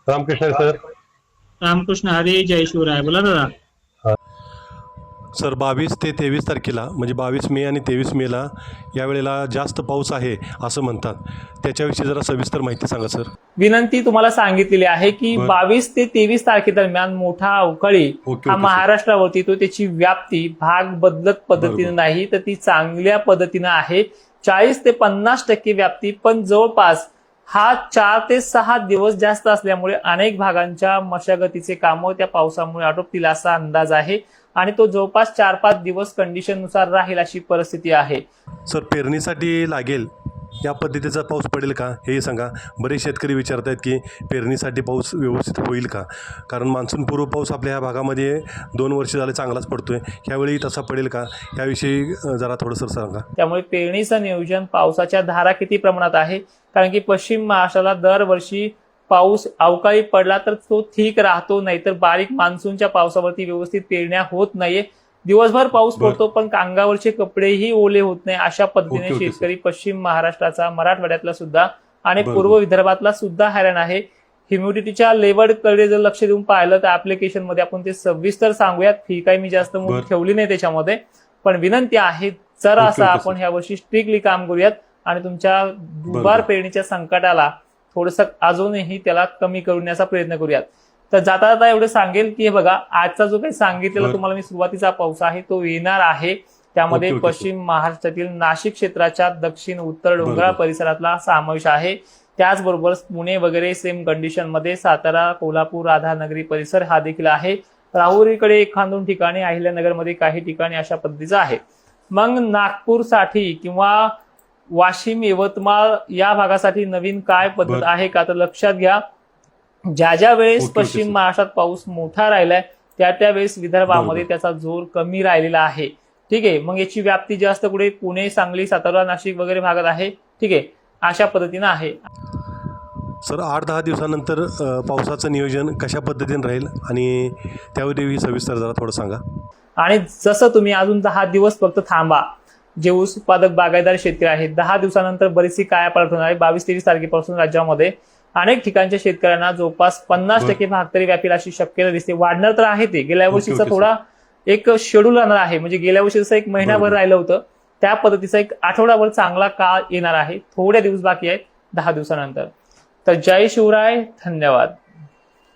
Ramakrishna sir. Ramakrishna Hari, जय शिवराय. बोला दादा. Sir 22 ते 23 तारखेला म्हणजे 22 मे आणि 23 मेला यावेळेला जास्त पाऊस आहे असं म्हणतात. त्याच्याविषयी जरा सविस्तर माहिती सांगा सर. विनंती तुम्हाला सांगितलेली आहे की बरं. 22 ते 23 तारखेदरम्यान मोठा अवकाळी ओके, हा सर. महाराष्ट्रावरती येतो. त्याची व्याप्ती भाग बदलत पद्धतीने बरोबर. नाही तर ती चांगल्या पद्धतीनं आहे. 40 ते 50% व्याप्ती, पण जवळपास हा 4 ते 6 दिवस जास्त असल्यामुळे अनेक भागांच्या मशागतीचे कामं त्या पावसामुळे आटोपतील असा अंदाज आहे आणि तो जवळपास 4-5 दिवस कंडिशननुसार राहील अशी परिस्थिती आहे. सर पेरणीसाठी लागेल या पद्धतीचा पाऊस पडेल का हेही सांगा. बरेच शेतकरी विचारत आहेत की पेरणीसाठी पाऊस व्यवस्थित होईल का, कारण मान्सूनपूर्व पाऊस आपल्या ह्या भागामध्ये 2 वर्ष झाले चांगलाच पडतोय. ह्यावेळी तसा पडेल का याविषयी जरा थोडंसं सांगा. त्यामुळे पेरणीचं नियोजन, पावसाच्या धारा किती प्रमाणात आहे, कारण की पश्चिम महाराष्ट्राला दरवर्षी पाऊस अवकाळी पडला तर तो ठीक राहतो, नाहीतर बारीक मान्सूनच्या पावसावरती व्यवस्थित पेरण्या होत नाहीये. दिवसभर पाऊस पडतो पण अंगावरचे कपडेही ओले होत नाही. अशा पद्धतीने ओके, शेतकरी पश्चिम महाराष्ट्राचा, मराठवाड्यातला सुद्धा आणि बरोबर. पूर्व विदर्भातला सुद्धा हैराण आहे. ह्युमिडिटीच्या लेवलकडे जर लक्ष देऊन पाहिलं तर ऍप्लिकेशन मध्ये आपण ते सविस्तर सांगूयात. फी काही मी जास्त बरं. ठेवली नाही त्याच्यामध्ये, पण विनंती आहे जरा ओके, असं ओके, आपण ह्या वर्षी स्ट्रिक्टली काम करूयात आणि तुमच्या दुबार बरोबर. पेरणीच्या संकटाला थोडंसं अजूनही त्याला कमी करण्याचा प्रयत्न करूयात. तर जाता जाता एवढं सांगेल की हे बघा, आजचा जो काही सांगितलेला बरं. तुम्हाला मी सुरुवातीचा पाऊस आहे तो येणार आहे. त्यामध्ये ओके, ओके, पश्चिम महाराष्ट्रातील नाशिक क्षेत्राच्या दक्षिण उत्तर डोंगराळ बरोबर. परिसरातला समावेश आहे. त्याचबरोबर पुणे वगैरे सेम कंडिशन मध्ये सातारा, कोल्हापूर, राधानगरी परिसर हा देखील आहे. राहुरीकडे 1-2 ठिकाणी, अहिल्यानगरमध्ये काही ठिकाणी अशा पद्धतीचं आहे. मग नागपूरसाठी किंवा वाशिम, यवतमाळ या भागासाठी नवीन काय पद्धत बरं. आहे का, तर लक्षात घ्या. ज्या ज्या वेळेस ओके, ओके, पश्चिम सर. महाराष्ट्रात पाऊस मोठा राहिलाय त्या वेळेस विदर्भामध्ये बरोबर. त्याचा जोर कमी राहिलेला आहे. ठीक आहे. मग याची व्याप्ती जास्त कुठे पुणे, सांगली, सातारा, नाशिक वगैरे भागात आहे. ठीक आहे. अशा पद्धतीनं आहे. सर 8-10 दिवसानंतर पावसाचं नियोजन कशा पद्धतीने राहील आणि त्यावरही सविस्तर जरा थोडं सांगा. आणि जसं तुम्ही अजून 10 दिवस फक्त थांबा, जे ऊस उत्पादक बागायतदार शेतकरी आहेत, 10 दिवसानंतर बरीचशी कायापालट होणार आहे. 22-23 तारखेपासून राज्यामध्ये अनेक ठिकाणच्या शेतकऱ्यांना जवळपास 50% भाग तरी व्यापील अशी शक्यता दिसते. वाढणार तर आहे ते. गेल्या वर्षीचा ओके, थोडा एक शेड्यूल राहणार आहे. म्हणजे गेल्या वर्षी जसं एक महिनाभर बरोबर. राहिलं होतं त्या पद्धतीचा एक आठवडाभर चांगला काळ येणार आहे. थोडे दिवस बाकी आहेत 10 दिवसानंतर. तर जय शिवराय, धन्यवाद.